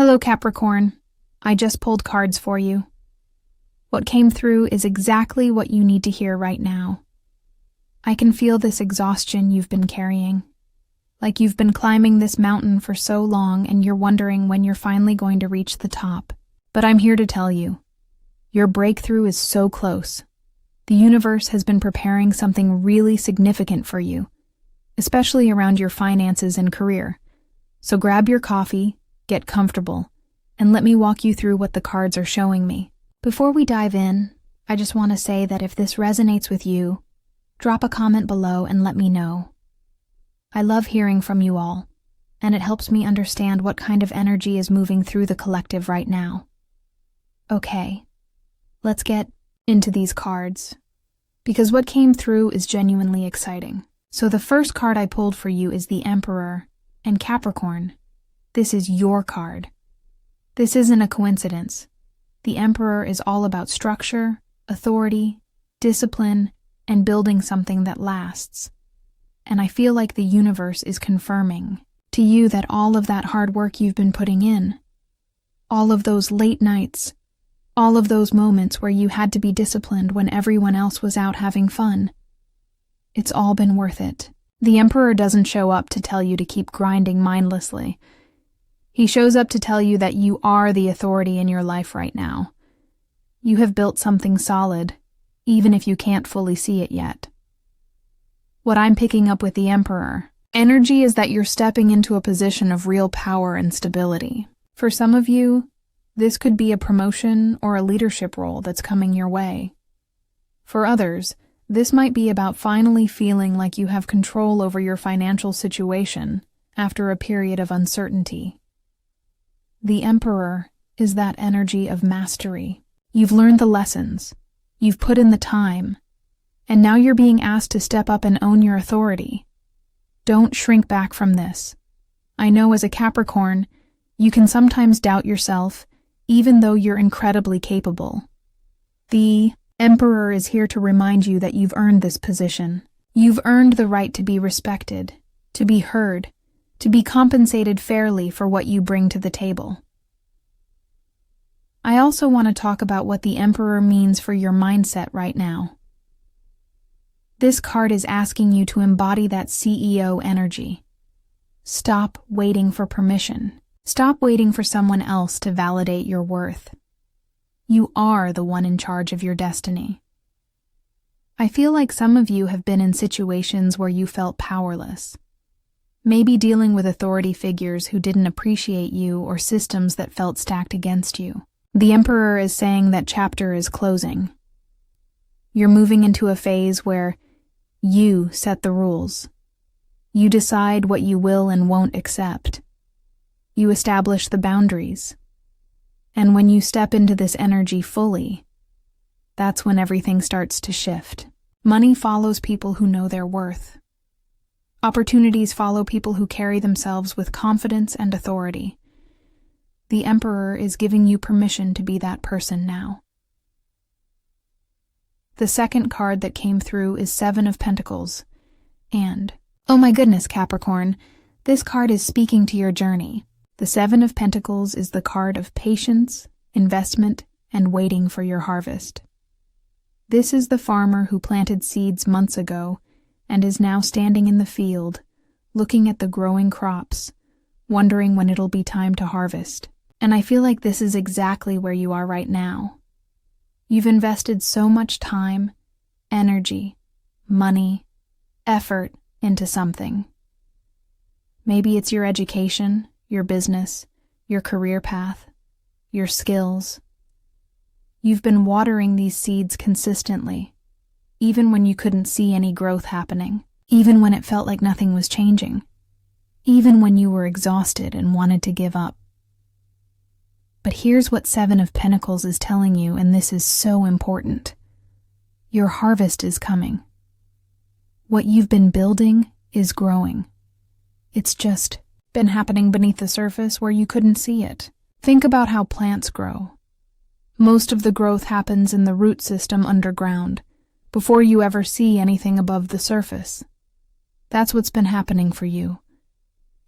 Hello, Capricorn. I just pulled cards for you. What came through is exactly what you need to hear right now. I can feel this exhaustion you've been carrying. Like you've been climbing this mountain for so long and you're wondering when you're finally going to reach the top. But I'm here to tell you, your breakthrough is so close. The universe has been preparing something really significant for you, especially around your finances and career. So grab your coffee, get comfortable, and let me walk you through what the cards are showing me. Before we dive in, I just want to say that if this resonates with you, drop a comment below and let me know. I love hearing from you all, and it helps me understand what kind of energy is moving through the collective right now. Okay, let's get into these cards, because what came through is genuinely exciting. So the first card I pulled for you is the Emperor and Capricorn. This is your card. This isn't a coincidence. The Emperor is all about structure, authority, discipline, and building something that lasts. And I feel like the universe is confirming to you that all of that hard work you've been putting in, all of those late nights, all of those moments where you had to be disciplined when everyone else was out having fun, it's all been worth it. The Emperor doesn't show up to tell you to keep grinding mindlessly. He shows up to tell you that you are the authority in your life right now. You have built something solid, even if you can't fully see it yet. What I'm picking up with the Emperor energy is that you're stepping into a position of real power and stability. For some of you, this could be a promotion or a leadership role that's coming your way. For others, this might be about finally feeling like you have control over your financial situation after a period of uncertainty. The Emperor is that energy of mastery. You've learned the lessons, you've put in the time, and now you're being asked to step up and own your authority. Don't shrink back from this. I know as a Capricorn, you can sometimes doubt yourself, even though you're incredibly capable. The Emperor is here to remind you that you've earned this position. You've earned the right to be respected, to be heard, to be compensated fairly for what you bring to the table. I also want to talk about what the Emperor means for your mindset right now. This card is asking you to embody that CEO energy. Stop waiting for permission. Stop waiting for someone else to validate your worth. You are the one in charge of your destiny. I feel like some of you have been in situations where you felt powerless. Maybe dealing with authority figures who didn't appreciate you or systems that felt stacked against you. The Emperor is saying that chapter is closing. You're moving into a phase where you set the rules. You decide what you will and won't accept. You establish the boundaries. And when you step into this energy fully, that's when everything starts to shift. Money follows people who know their worth. Opportunities follow people who carry themselves with confidence and authority. The Emperor is giving you permission to be that person now. The second card that came through is Seven of Pentacles. And, oh my goodness, Capricorn, this card is speaking to your journey. The Seven of Pentacles is the card of patience, investment, and waiting for your harvest. This is the farmer who planted seeds months ago and is now standing in the field, looking at the growing crops, wondering when it'll be time to harvest. And I feel like this is exactly where you are right now. You've invested so much time, energy, money, effort into something. Maybe it's your education, your business, your career path, your skills. You've been watering these seeds consistently, even when you couldn't see any growth happening, even when it felt like nothing was changing, even when you were exhausted and wanted to give up. But here's what Seven of Pentacles is telling you, and this is so important. Your harvest is coming. What you've been building is growing. It's just been happening beneath the surface where you couldn't see it. Think about how plants grow. Most of the growth happens in the root system underground, before you ever see anything above the surface. That's what's been happening for you.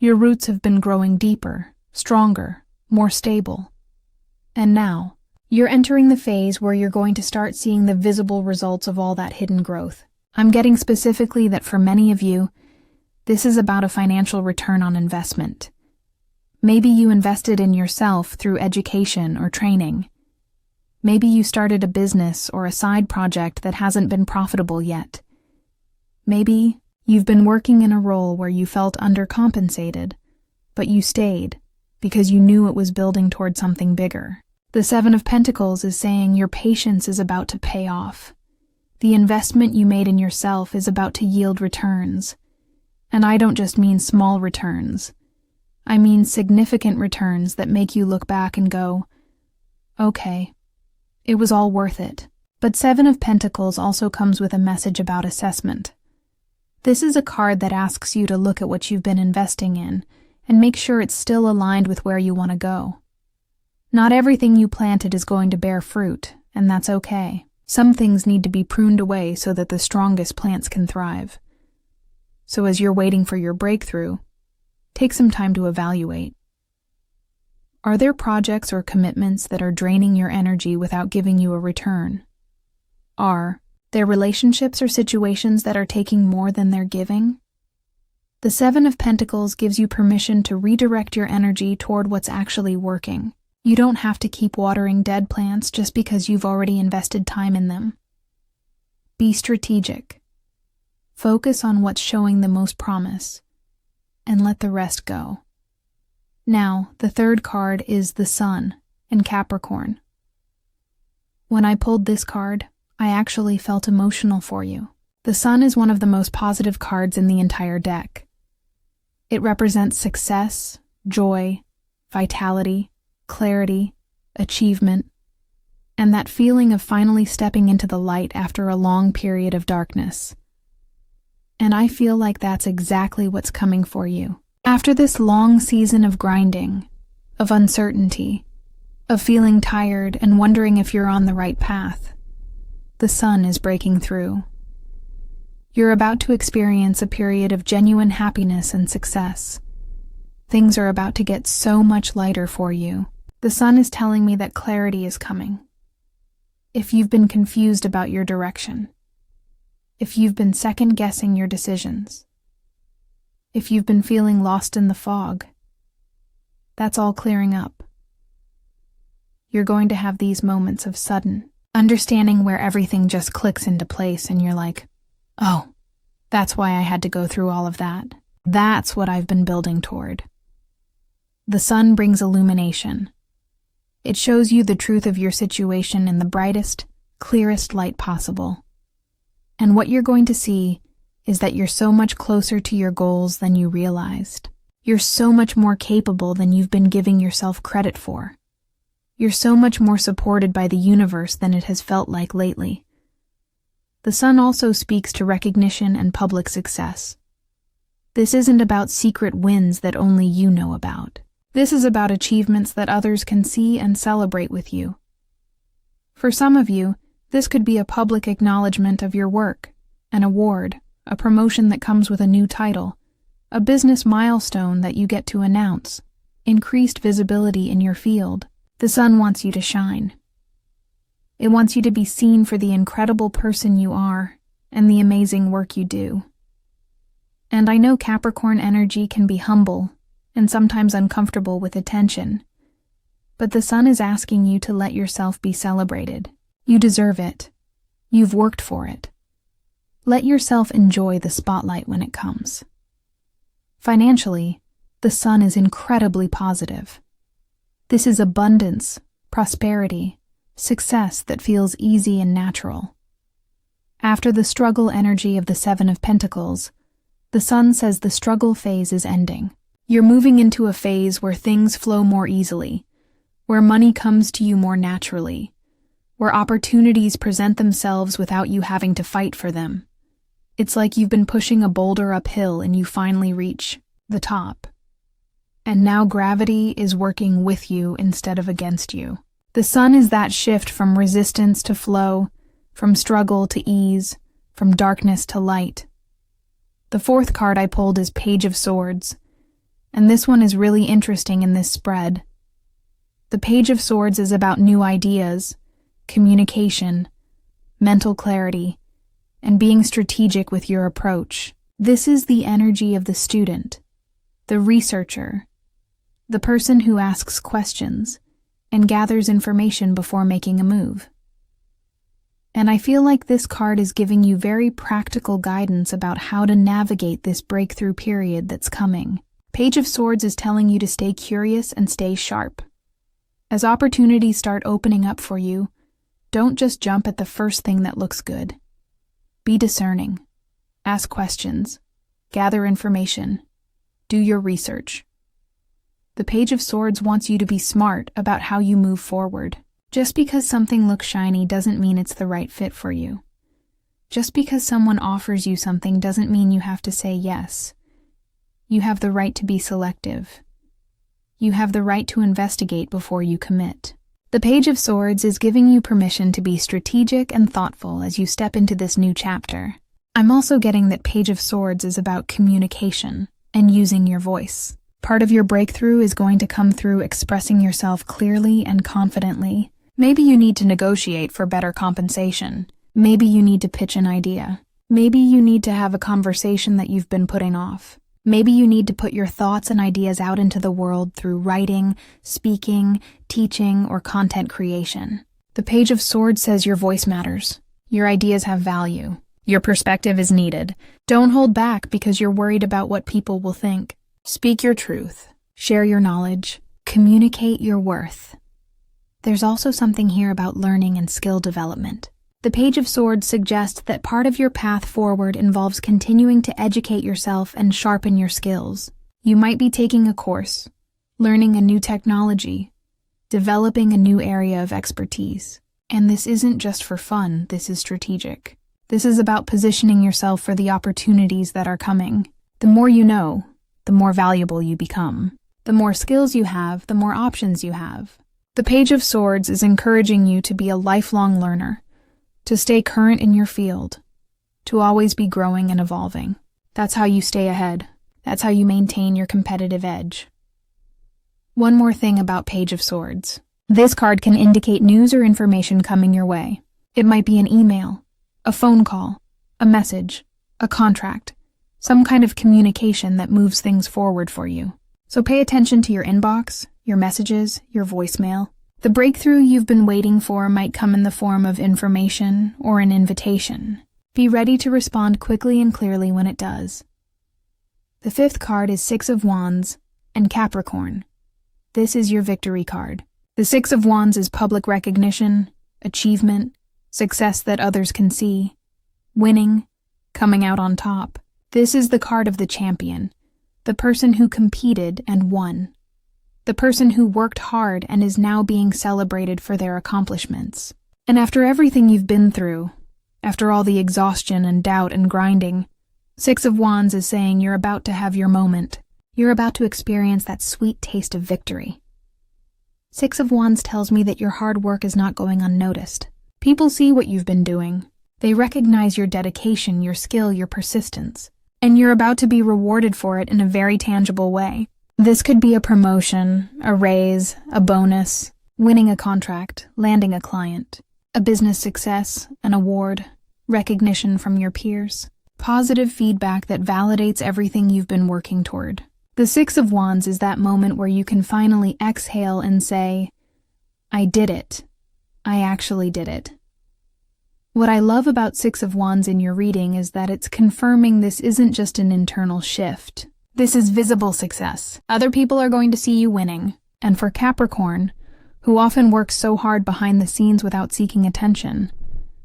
Your roots have been growing deeper, stronger, more stable. And now, you're entering the phase where you're going to start seeing the visible results of all that hidden growth. I'm getting specifically that for many of you, this is about a financial return on investment. Maybe you invested in yourself through education or training. Maybe you started a business or a side project that hasn't been profitable yet. Maybe you've been working in a role where you felt undercompensated, but you stayed because you knew it was building toward something bigger. The Seven of Pentacles is saying your patience is about to pay off. The investment you made in yourself is about to yield returns. And I don't just mean small returns. I mean significant returns that make you look back and go, okay, it was all worth it. But Seven of Pentacles also comes with a message about assessment. This is a card that asks you to look at what you've been investing in and make sure it's still aligned with where you want to go. Not everything you planted is going to bear fruit, and that's okay. Some things need to be pruned away so that the strongest plants can thrive. So as you're waiting for your breakthrough, take some time to evaluate. Are there projects or commitments that are draining your energy without giving you a return? Are there relationships or situations that are taking more than they're giving? The Seven of Pentacles gives you permission to redirect your energy toward what's actually working. You don't have to keep watering dead plants just because you've already invested time in them. Be strategic. Focus on what's showing the most promise, and let the rest go. Now, the third card is the Sun in Capricorn. When I pulled this card, I actually felt emotional for you. The Sun is one of the most positive cards in the entire deck. It represents success, joy, vitality, clarity, achievement, and that feeling of finally stepping into the light after a long period of darkness. And I feel like that's exactly what's coming for you. After this long season of grinding, of uncertainty, of feeling tired and wondering if you're on the right path, the Sun is breaking through. You're about to experience a period of genuine happiness and success. Things are about to get so much lighter for you. The Sun is telling me that clarity is coming. If you've been confused about your direction, if you've been second-guessing your decisions, if you've been feeling lost in the fog, that's all clearing up. You're going to have these moments of sudden understanding where everything just clicks into place and you're like, oh, that's why I had to go through all of that. That's what I've been building toward. The Sun brings illumination. It shows you the truth of your situation in the brightest, clearest light possible. And what you're going to see is that you're so much closer to your goals than you realized. You're so much more capable than you've been giving yourself credit for. You're so much more supported by the universe than it has felt like lately. The Sun also speaks to recognition and public success. This isn't about secret wins that only you know about. This is about achievements that others can see and celebrate with you. For some of you, this could be a public acknowledgement of your work, an award, a promotion that comes with a new title, a business milestone that you get to announce, increased visibility in your field. The Sun wants you to shine. It wants you to be seen for the incredible person you are and the amazing work you do. And I know Capricorn energy can be humble and sometimes uncomfortable with attention, but the Sun is asking you to let yourself be celebrated. You deserve it. You've worked for it. Let yourself enjoy the spotlight when it comes. Financially, the Sun is incredibly positive. This is abundance, prosperity, success that feels easy and natural. After the struggle energy of the Seven of Pentacles, the Sun says the struggle phase is ending. You're moving into a phase where things flow more easily, where money comes to you more naturally, where opportunities present themselves without you having to fight for them. It's like you've been pushing a boulder uphill and you finally reach the top. And now gravity is working with you instead of against you. The Sun is that shift from resistance to flow, from struggle to ease, from darkness to light. The fourth card I pulled is Page of Swords, and this one is really interesting in this spread. The Page of Swords is about new ideas, communication, mental clarity, and being strategic with your approach. This is the energy of the student, the researcher, the person who asks questions and gathers information before making a move. And I feel like this card is giving you very practical guidance about how to navigate this breakthrough period that's coming. Page of Swords is telling you to stay curious and stay sharp. As opportunities start opening up for you, don't just jump at the first thing that looks good. Be discerning. Ask questions. Gather information. Do your research. The Page of Swords wants you to be smart about how you move forward. Just because something looks shiny doesn't mean it's the right fit for you. Just because someone offers you something doesn't mean you have to say yes. You have the right to be selective. You have the right to investigate before you commit. The Page of Swords is giving you permission to be strategic and thoughtful as you step into this new chapter. I'm also getting that Page of Swords is about communication and using your voice. Part of your breakthrough is going to come through expressing yourself clearly and confidently. Maybe you need to negotiate for better compensation. Maybe you need to pitch an idea. Maybe you need to have a conversation that you've been putting off. Maybe you need to put your thoughts and ideas out into the world through writing, speaking, teaching, or content creation. The Page of Swords says your voice matters. Your ideas have value. Your perspective is needed. Don't hold back because you're worried about what people will think. Speak your truth. Share your knowledge. Communicate your worth. There's also something here about learning and skill development. The Page of Swords suggests that part of your path forward involves continuing to educate yourself and sharpen your skills. You might be taking a course, learning a new technology, developing a new area of expertise. And this isn't just for fun, this is strategic. This is about positioning yourself for the opportunities that are coming. The more you know, the more valuable you become. The more skills you have, the more options you have. The Page of Swords is encouraging you to be a lifelong learner, to stay current in your field, to always be growing and evolving. That's how you stay ahead. That's how you maintain your competitive edge. One more thing about Page of Swords. This card can indicate news or information coming your way. It might be an email, a phone call, a message, a contract, some kind of communication that moves things forward for you. So pay attention to your inbox, your messages, your voicemail. The breakthrough you've been waiting for might come in the form of information or an invitation. Be ready to respond quickly and clearly when it does. The fifth card is Six of Wands and Capricorn. This is your victory card. The Six of Wands is public recognition, achievement, success that others can see, winning, coming out on top. This is the card of the champion, the person who competed and won. The person who worked hard and is now being celebrated for their accomplishments. And after everything you've been through, after all the exhaustion and doubt and grinding, Six of Wands is saying you're about to have your moment. You're about to experience that sweet taste of victory. Six of Wands tells me that your hard work is not going unnoticed. People see what you've been doing. They recognize your dedication, your skill, your persistence. And you're about to be rewarded for it in a very tangible way. This could be a promotion, a raise, a bonus, winning a contract, landing a client, a business success, an award, recognition from your peers, positive feedback that validates everything you've been working toward. The Six of Wands is that moment where you can finally exhale and say, I did it. I actually did it. What I love about Six of Wands in your reading is that it's confirming this isn't just an internal shift. This is visible success. Other people are going to see you winning. And for Capricorn, who often works so hard behind the scenes without seeking attention,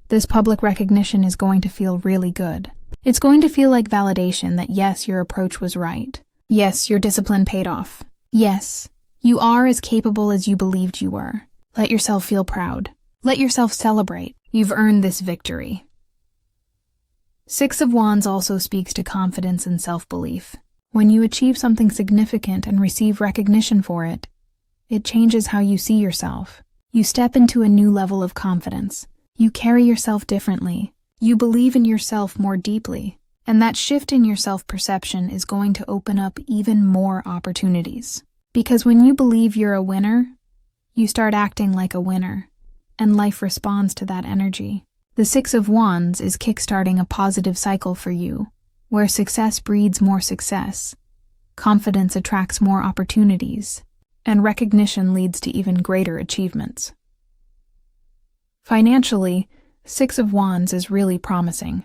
this public recognition is going to feel really good. It's going to feel like validation that yes, your approach was right. Yes, your discipline paid off. Yes, you are as capable as you believed you were. Let yourself feel proud. Let yourself celebrate. You've earned this victory. Six of Wands also speaks to confidence and self-belief. When you achieve something significant and receive recognition for it, it changes how you see yourself. You step into a new level of confidence. You carry yourself differently. You believe in yourself more deeply. And that shift in your self-perception is going to open up even more opportunities. Because when you believe you're a winner, You start acting like a winner, and life responds to that energy. The Six of Wands is kickstarting a positive cycle for you, where success breeds more success, confidence attracts more opportunities, and recognition leads to even greater achievements. Financially, Six of Wands is really promising.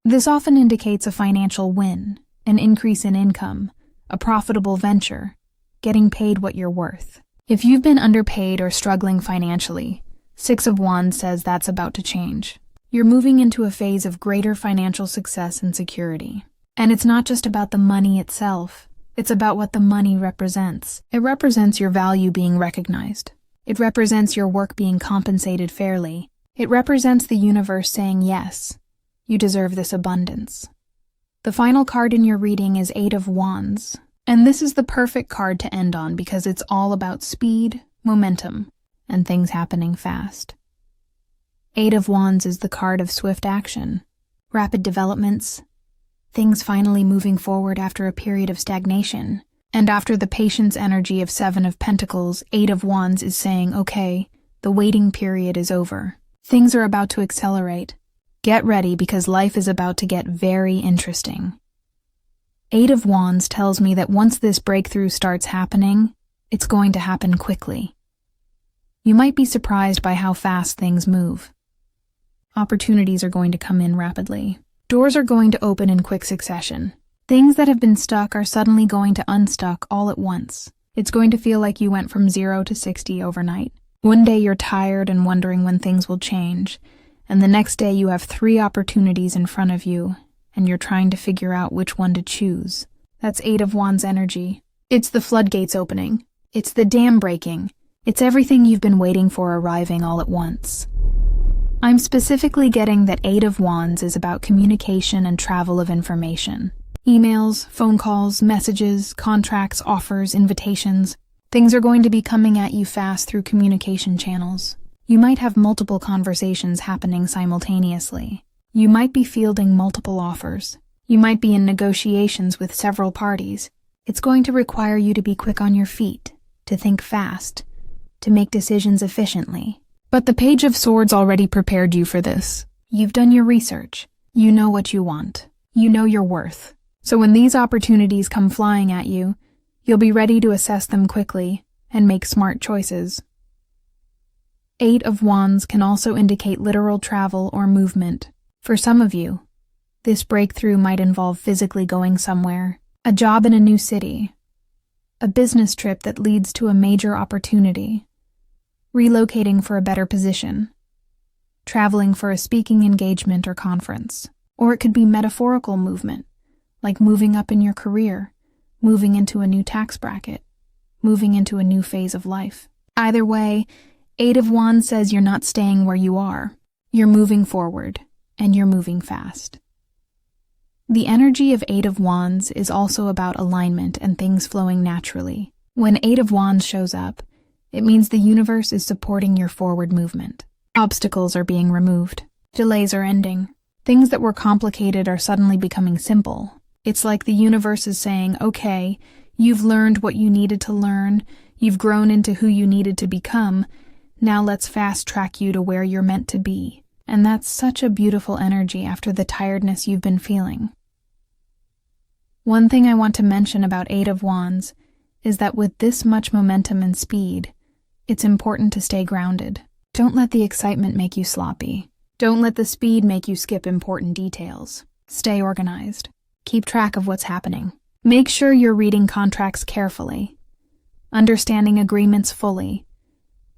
This often indicates a financial win, an increase in income, a profitable venture, getting paid what you're worth. If you've been underpaid or struggling financially, Six of Wands says that's about to change. You're moving into a phase of greater financial success and security. And it's not just about the money itself, it's about what the money represents. It represents your value being recognized. It represents your work being compensated fairly. It represents the universe saying, yes, you deserve this abundance. The final card in your reading is Eight of Wands, and this is the perfect card to end on because it's all about speed, momentum, and things happening fast. Eight of Wands is the card of swift action, rapid developments, things finally moving forward after a period of stagnation. And after the patience energy of Seven of Pentacles, Eight of Wands is saying, okay, the waiting period is over. Things are about to accelerate. Get ready because life is about to get very interesting. Eight of Wands tells me that once this breakthrough starts happening, it's going to happen quickly. You might be surprised by how fast things move. Opportunities are going to come in rapidly. Doors are going to open in quick succession. Things that have been stuck are suddenly going to unstuck all at once. It's going to feel like you went from 0 to 60 overnight. One day you're tired and wondering when things will change, and the next day you have 3 opportunities in front of you, and you're trying to figure out which one to choose. That's Eight of Wands energy. It's the floodgates opening. It's the dam breaking. It's everything you've been waiting for arriving all at once. I'm specifically getting that Eight of Wands is about communication and travel of information. Emails, phone calls, messages, contracts, offers, invitations. Things are going to be coming at you fast through communication channels. You might have multiple conversations happening simultaneously. You might be fielding multiple offers. You might be in negotiations with several parties. It's going to require you to be quick on your feet, to think fast, to make decisions efficiently. But the Page of Swords already prepared you for this. You've done your research. You know what you want. You know your worth. So when these opportunities come flying at you, you'll be ready to assess them quickly and make smart choices. Eight of Wands can also indicate literal travel or movement. For some of you, this breakthrough might involve physically going somewhere, a job in a new city, a business trip that leads to a major opportunity, relocating for a better position, traveling for a speaking engagement or conference. Or it could be metaphorical movement, like moving up in your career, moving into a new tax bracket, moving into a new phase of life. Either way, Eight of Wands says you're not staying where you are. You're moving forward, and you're moving fast. The energy of Eight of Wands is also about alignment and things flowing naturally. When Eight of Wands shows up, it means the universe is supporting your forward movement. Obstacles are being removed. Delays are ending. Things that were complicated are suddenly becoming simple. It's like the universe is saying, okay, you've learned what you needed to learn, you've grown into who you needed to become, now let's fast track you to where you're meant to be. And that's such a beautiful energy after the tiredness you've been feeling. One thing I want to mention about Eight of Wands is that with this much momentum and speed, it's important to stay grounded. Don't let the excitement make you sloppy. Don't let the speed make you skip important details. Stay organized. Keep track of what's happening. Make sure you're reading contracts carefully, understanding agreements fully,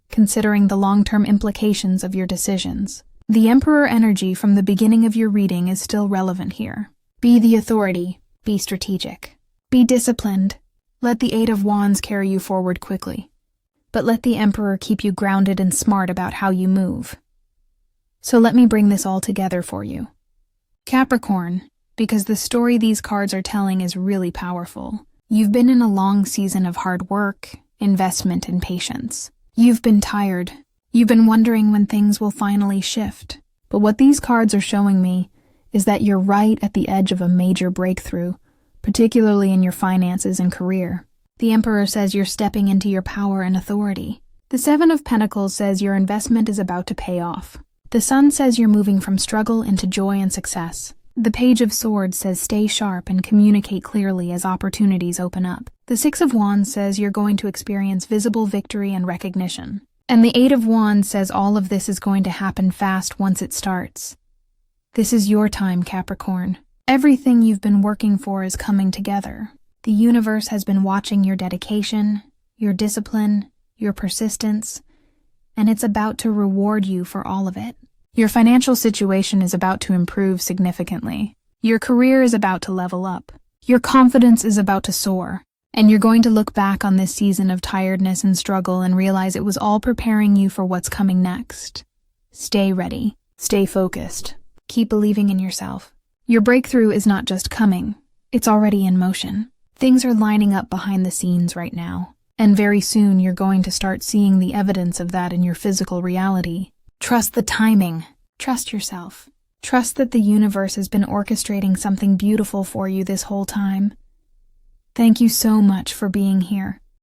considering the long-term implications of your decisions. The Emperor energy from the beginning of your reading is still relevant here. Be the authority. Be strategic. Be disciplined. Let the Eight of Wands carry you forward quickly. But let the Emperor keep you grounded and smart about how you move. So let me bring this all together for you. Capricorn, because the story these cards are telling is really powerful. You've been in a long season of hard work, investment, and patience. You've been tired. You've been wondering when things will finally shift. But what these cards are showing me is that you're right at the edge of a major breakthrough, particularly in your finances and career. The Emperor says you're stepping into your power and authority. The Seven of Pentacles says your investment is about to pay off. The Sun says you're moving from struggle into joy and success. The Page of Swords says stay sharp and communicate clearly as opportunities open up. The Six of Wands says you're going to experience visible victory and recognition. And the Eight of Wands says all of this is going to happen fast once it starts. This is your time, Capricorn. Everything you've been working for is coming together. The universe has been watching your dedication, your discipline, your persistence, and it's about to reward you for all of it. Your financial situation is about to improve significantly. Your career is about to level up. Your confidence is about to soar. And you're going to look back on this season of tiredness and struggle and realize it was all preparing you for what's coming next. Stay ready. Stay focused. Keep believing in yourself. Your breakthrough is not just coming. It's already in motion. Things are lining up behind the scenes right now. And very soon you're going to start seeing the evidence of that in your physical reality. Trust the timing. Trust yourself. Trust that the universe has been orchestrating something beautiful for you this whole time. Thank you so much for being here.